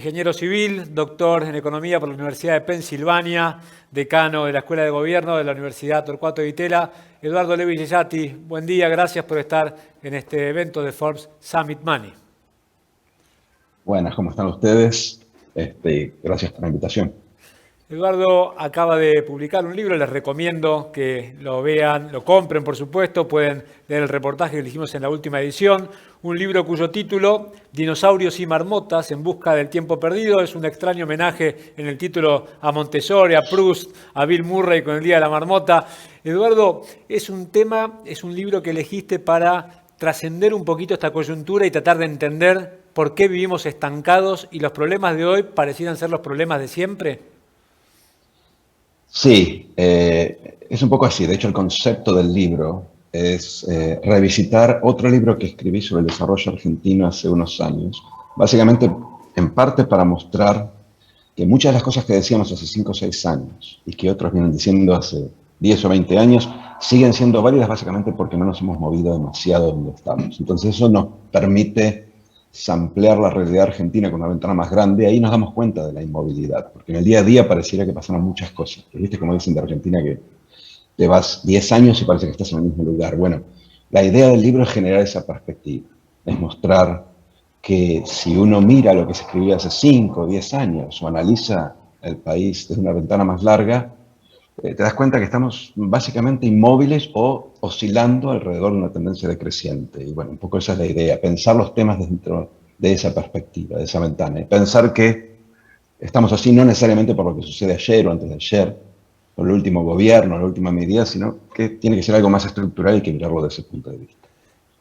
ingeniero civil, doctor en economía por la Universidad de Pensilvania, decano de la Escuela de Gobierno de la Universidad Torcuato Di Tella. Eduardo Levi Yeyati, buen día, gracias por estar en este evento de Forbes Summit Money. Buenas, ¿cómo están ustedes? Gracias por la invitación. Eduardo acaba de publicar un libro, les recomiendo que lo vean, lo compren por supuesto, pueden leer el reportaje que elegimos en la última edición, un libro cuyo título, Dinosaurios y marmotas en busca del tiempo perdido, es un extraño homenaje en el título a Montessori, a Proust, a Bill Murray con el Día de la Marmota. Eduardo, es un libro que elegiste para trascender un poquito esta coyuntura y tratar de entender por qué vivimos estancados y los problemas de hoy parecieran ser los problemas de siempre. Sí, es un poco así. De hecho, el concepto del libro es revisitar otro libro que escribí sobre el desarrollo argentino hace unos años. Básicamente, en parte para mostrar que muchas de las cosas que decíamos hace 5 o 6 años y que otros vienen diciendo hace 10 o 20 años, siguen siendo válidas básicamente porque no nos hemos movido demasiado donde estamos. Entonces eso nos permite samplear la realidad argentina con una ventana más grande. Ahí nos damos cuenta de la inmovilidad, porque en el día a día pareciera que pasaron muchas cosas. ¿Viste como dicen de Argentina que te vas 10 años y parece que estás en el mismo lugar? Bueno, la idea del libro es generar esa perspectiva, es mostrar que si uno mira lo que se escribía hace 5 o 10 años o analiza el país desde una ventana más larga, te das cuenta que estamos básicamente inmóviles o oscilando alrededor de una tendencia decreciente. Y bueno, un poco esa es la idea, pensar los temas dentro de esa perspectiva, de esa ventana. Y pensar que estamos así no necesariamente por lo que sucede ayer o antes de ayer, por el último gobierno, la última medida, sino que tiene que ser algo más estructural y que mirarlo desde ese punto de vista.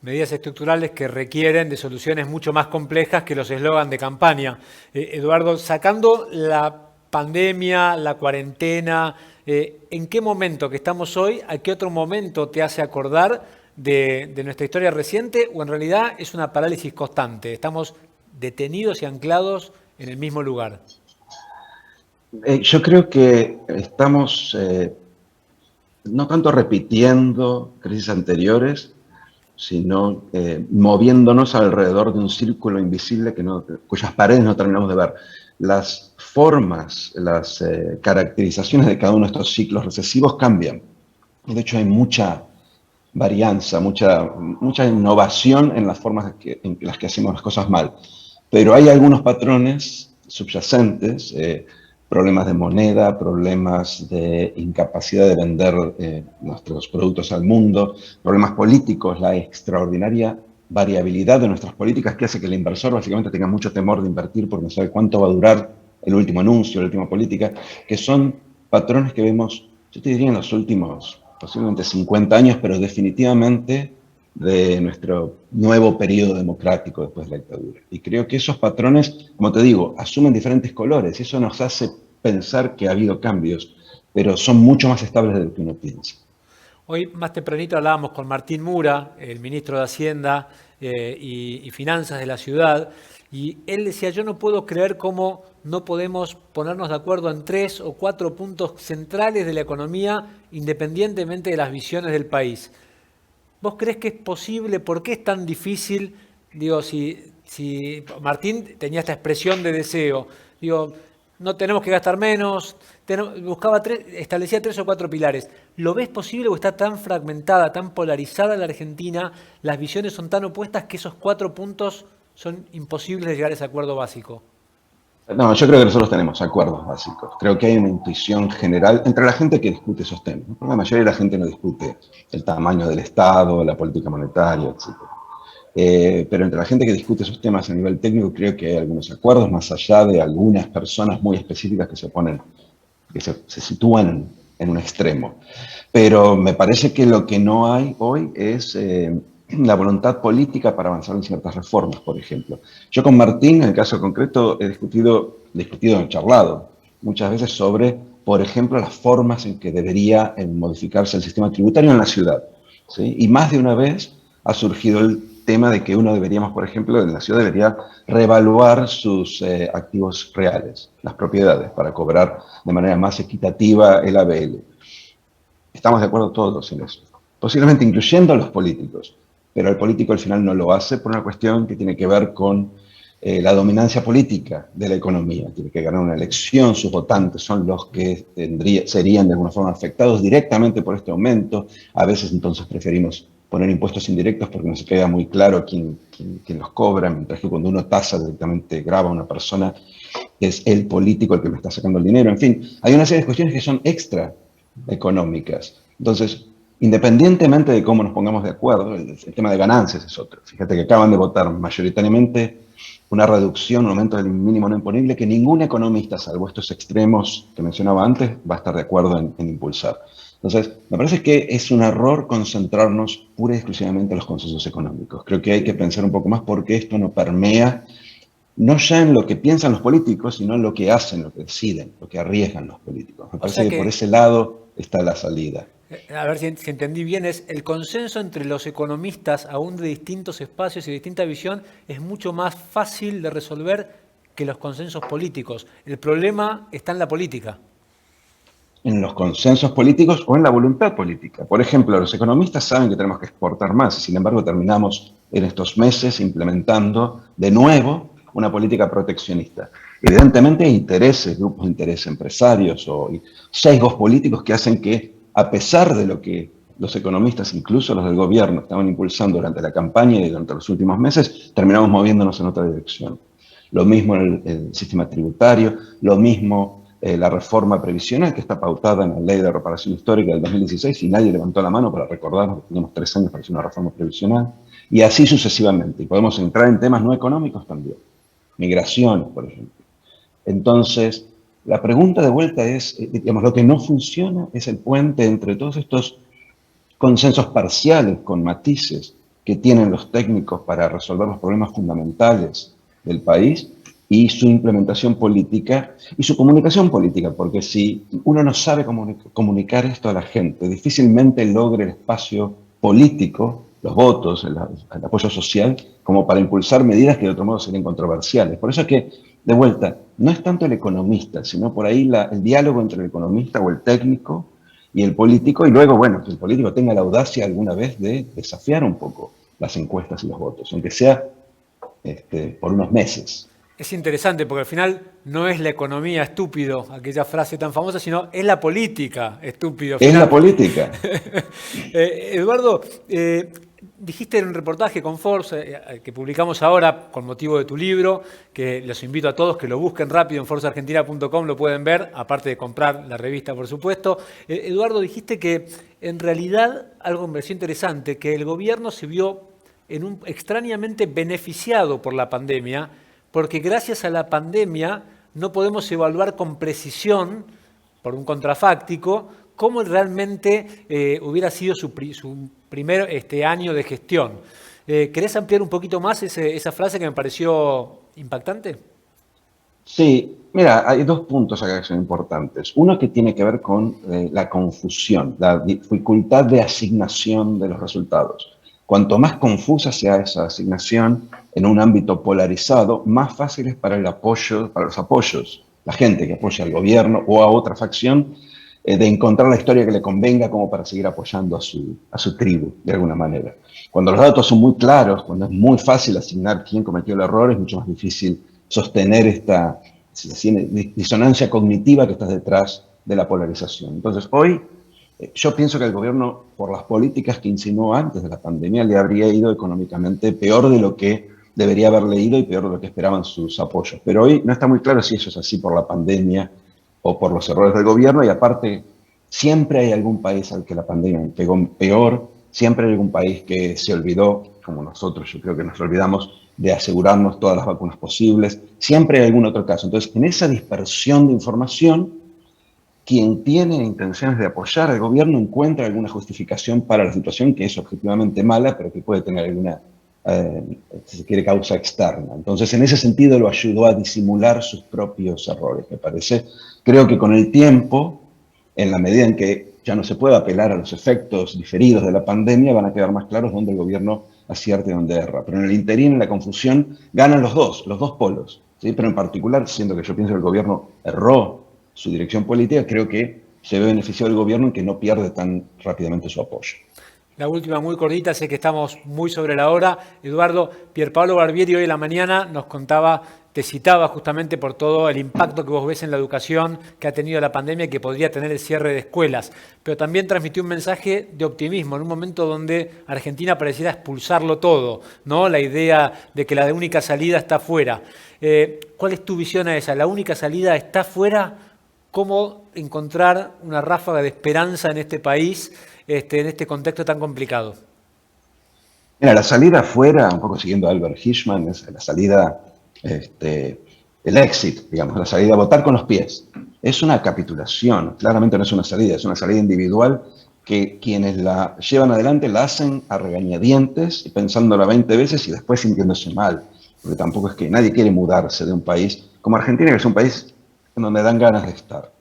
Medidas estructurales que requieren de soluciones mucho más complejas que los eslogan de campaña. Eduardo, sacando la pandemia, la cuarentena, ¿en qué momento que estamos hoy, a qué otro momento te hace acordar de nuestra historia reciente o en realidad es una parálisis constante? Estamos detenidos y anclados en el mismo lugar. Yo creo que estamos no tanto repitiendo crisis anteriores, sino moviéndonos alrededor de un círculo invisible cuyas paredes no terminamos de ver. Las formas, las caracterizaciones de cada uno de estos ciclos recesivos cambian. De hecho, hay mucha varianza, mucha innovación en las formas en las que hacemos las cosas mal. Pero hay algunos patrones subyacentes, problemas de moneda, problemas de incapacidad de vender nuestros productos al mundo, problemas políticos, la extraordinaria variabilidad de nuestras políticas que hace que el inversor básicamente tenga mucho temor de invertir porque no sabe cuánto va a durar el último anuncio, la última política, que son patrones que vemos, yo te diría, en los últimos posiblemente 50 años, pero definitivamente de nuestro nuevo periodo democrático después de la dictadura. Y creo que esos patrones, como te digo, asumen diferentes colores y eso nos hace pensar que ha habido cambios, pero son mucho más estables de lo que uno piensa. Hoy más tempranito hablábamos con Martín Mura, el ministro de Hacienda y Finanzas de la ciudad, y él decía, yo no puedo creer cómo no podemos ponernos de acuerdo en 3 o 4 puntos centrales de la economía independientemente de las visiones del país. ¿Vos crees que es posible? ¿Por qué es tan difícil? Digo, si Martín tenía esta expresión de deseo, digo, no tenemos que gastar menos, establecía 3 o 4 pilares. ¿Lo ves posible o está tan fragmentada, tan polarizada la Argentina, las visiones son tan opuestas que esos 4 puntos son imposibles de llegar a ese acuerdo básico? No, yo creo que nosotros tenemos acuerdos básicos. Creo que hay una intuición general entre la gente que discute esos temas, ¿no? Porque la mayoría de la gente no discute el tamaño del Estado, la política monetaria, etc. Pero entre la gente que discute esos temas a nivel técnico, creo que hay algunos acuerdos, más allá de algunas personas muy específicas que se sitúan en un extremo. Pero me parece que lo que no hay hoy es la voluntad política para avanzar en ciertas reformas, por ejemplo. Yo con Martín, en el caso concreto, he charlado muchas veces sobre, por ejemplo, las formas en que debería modificarse el sistema tributario en la ciudad, ¿sí? Y más de una vez ha surgido el tema de que uno deberíamos, por ejemplo, en la ciudad debería reevaluar sus activos reales, las propiedades, para cobrar de manera más equitativa el ABL. Estamos de acuerdo todos en eso, posiblemente incluyendo a los políticos, pero el político al final no lo hace por una cuestión que tiene que ver con la dominancia política de la economía. Tiene que ganar una elección, sus votantes son los que serían de alguna forma afectados directamente por este aumento. A veces entonces preferimos poner impuestos indirectos porque no se queda muy claro quién los cobra, mientras que cuando uno tasa directamente, graba a una persona, es el político el que me está sacando el dinero. En fin, hay una serie de cuestiones que son extra económicas. Entonces, independientemente de cómo nos pongamos de acuerdo, el tema de ganancias es otro. Fíjate que acaban de votar mayoritariamente una reducción, un aumento del mínimo no imponible que ningún economista, salvo estos extremos que mencionaba antes, va a estar de acuerdo en impulsar. Entonces, me parece que es un error concentrarnos pura y exclusivamente en los consensos económicos. Creo que hay que pensar un poco más porque esto no permea, no ya en lo que piensan los políticos, sino en lo que hacen, lo que deciden, lo que arriesgan los políticos. Me O parece sea que por que, ese lado está la salida. a ver si entendí bien, es el consenso entre los economistas, aún de distintos espacios y distinta visión, es mucho más fácil de resolver que los consensos políticos. El problema está en la política. En los consensos políticos o en la voluntad política. Por ejemplo, los economistas saben que tenemos que exportar más y sin embargo terminamos en estos meses implementando de nuevo una política proteccionista. Evidentemente hay intereses, grupos de interés, empresarios o sesgos políticos que hacen que, a pesar de lo que los economistas, incluso los del gobierno, estaban impulsando durante la campaña y durante los últimos meses, terminamos moviéndonos en otra dirección. Lo mismo el sistema tributario, lo mismo la reforma previsional que está pautada en la Ley de Reparación Histórica del 2016 y nadie levantó la mano para recordarnos que teníamos 3 años para hacer una reforma previsional y así sucesivamente. Y podemos entrar en temas no económicos también, migraciones, por ejemplo. Entonces, la pregunta de vuelta es, digamos, lo que no funciona es el puente entre todos estos consensos parciales con matices que tienen los técnicos para resolver los problemas fundamentales del país y su implementación política y su comunicación política, porque si uno no sabe comunicar esto a la gente, difícilmente logre el espacio político, los votos, el apoyo social, como para impulsar medidas que de otro modo serían controversiales. Por eso es que, de vuelta, no es tanto el economista, sino por ahí el diálogo entre el economista o el técnico y el político, y luego, bueno, que el político tenga la audacia alguna vez de desafiar un poco las encuestas y los votos, aunque sea por unos meses. Es interesante porque al final no es la economía estúpido, aquella frase tan famosa, sino es la política estúpido Es la finalmente. política. Eduardo, dijiste en un reportaje con Forbes que publicamos ahora con motivo de tu libro, que los invito a todos que lo busquen rápido en forceargentina.com, lo pueden ver, aparte de comprar la revista, por supuesto. Eduardo, dijiste que en realidad, algo me pareció interesante, que el gobierno se vio extrañamente beneficiado por la pandemia, porque gracias a la pandemia no podemos evaluar con precisión, por un contrafáctico, cómo realmente hubiera sido su primer año de gestión. ¿Querés ampliar un poquito más esa frase que me pareció impactante? Sí, mira, hay 2 puntos acá que son importantes. Uno que tiene que ver con la confusión, la dificultad de asignación de los resultados. Cuanto más confusa sea esa asignación en un ámbito polarizado, más fácil es para el apoyo, para los apoyos, la gente que apoya al gobierno o a otra facción, de encontrar la historia que le convenga como para seguir apoyando a su tribu, de alguna manera. Cuando los datos son muy claros, cuando es muy fácil asignar quién cometió el error, es mucho más difícil sostener esta disonancia cognitiva que está detrás de la polarización. Entonces, hoy yo pienso que el gobierno, por las políticas que insinuó antes de la pandemia, le habría ido económicamente peor de lo que debería haber leído y peor de lo que esperaban sus apoyos. Pero hoy no está muy claro si eso es así por la pandemia o por los errores del gobierno, y aparte, siempre hay algún país al que la pandemia pegó peor, siempre hay algún país que se olvidó, como nosotros, yo creo que nos olvidamos de asegurarnos todas las vacunas posibles, siempre hay algún otro caso. Entonces, en esa dispersión de información, quien tiene intenciones de apoyar al gobierno encuentra alguna justificación para la situación que es objetivamente mala, pero que puede tener alguna, si se quiere, causa externa. Entonces, en ese sentido, lo ayudó a disimular sus propios errores, me parece. Creo que con el tiempo, en la medida en que ya no se puede apelar a los efectos diferidos de la pandemia, van a quedar más claros dónde el gobierno acierta y dónde erra. Pero en el interín, en la confusión, ganan los dos polos. ¿Sí? Pero en particular, siendo que yo pienso que el gobierno erró su dirección política, creo que se ve beneficiado el gobierno en que no pierde tan rápidamente su apoyo. La última muy cortita, sé que estamos muy sobre la hora. Eduardo, Pierpaolo Barbieri hoy en la mañana nos contaba, te citaba justamente por todo el impacto que vos ves en la educación que ha tenido la pandemia y que podría tener el cierre de escuelas. Pero también transmitió un mensaje de optimismo en un momento donde Argentina pareciera expulsarlo todo, ¿no? La idea de que la única salida está fuera. ¿Cuál es tu visión a esa? ¿La única salida está fuera? ¿Cómo encontrar una ráfaga de esperanza en este país, en este contexto tan complicado? Mira, la salida afuera, un poco siguiendo a Albert Hirschman, es la salida, el exit, digamos, la salida a votar con los pies. Es una capitulación, claramente no es una salida individual que quienes la llevan adelante la hacen a regañadientes, pensándola 20 veces y después sintiéndose mal. Porque tampoco es que nadie quiere mudarse de un país como Argentina, que es un país en donde dan ganas de estar.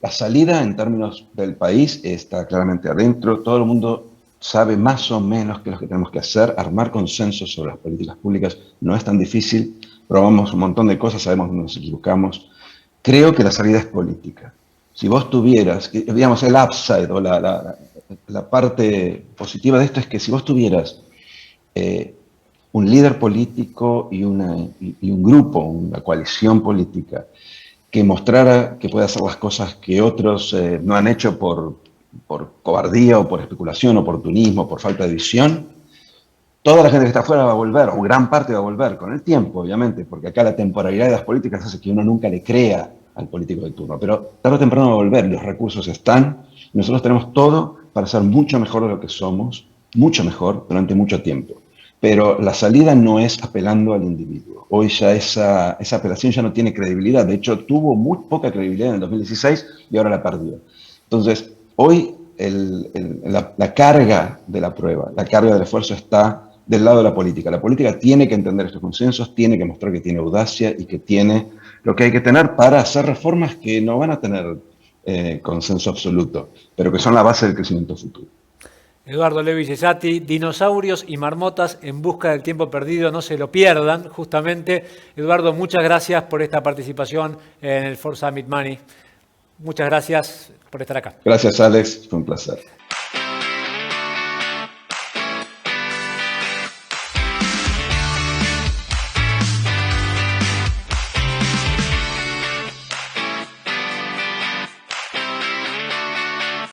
La salida en términos del país está claramente adentro. Todo el mundo sabe más o menos qué es lo que tenemos que hacer. Armar consensos sobre las políticas públicas no es tan difícil. Probamos un montón de cosas, sabemos dónde nos equivocamos. Creo que la salida es política. Si vos tuvieras, digamos, el upside o la parte positiva de esto es que si vos tuvieras un líder político y un grupo, una coalición política, que mostrara que puede hacer las cosas que otros no han hecho por cobardía o por especulación, oportunismo, por falta de visión, toda la gente que está afuera va a volver, o gran parte va a volver, con el tiempo, obviamente, porque acá la temporalidad de las políticas hace que uno nunca le crea al político de turno, pero tarde o temprano va a volver, los recursos están, y nosotros tenemos todo para ser mucho mejor de lo que somos, mucho mejor, durante mucho tiempo. Pero la salida no es apelando al individuo. Hoy ya esa apelación ya no tiene credibilidad. De hecho, tuvo muy poca credibilidad en el 2016 y ahora la perdió. Entonces, hoy la carga de la prueba, la carga del esfuerzo está del lado de la política. La política tiene que entender estos consensos, tiene que mostrar que tiene audacia y que tiene lo que hay que tener para hacer reformas que no van a tener consenso absoluto, pero que son la base del crecimiento futuro. Eduardo Levi Cesati, Dinosaurios y Marmotas en busca del tiempo perdido, no se lo pierdan, justamente. Eduardo, muchas gracias por esta participación en el Ford Summit Money. Muchas gracias por estar acá. Gracias, Alex, fue un placer.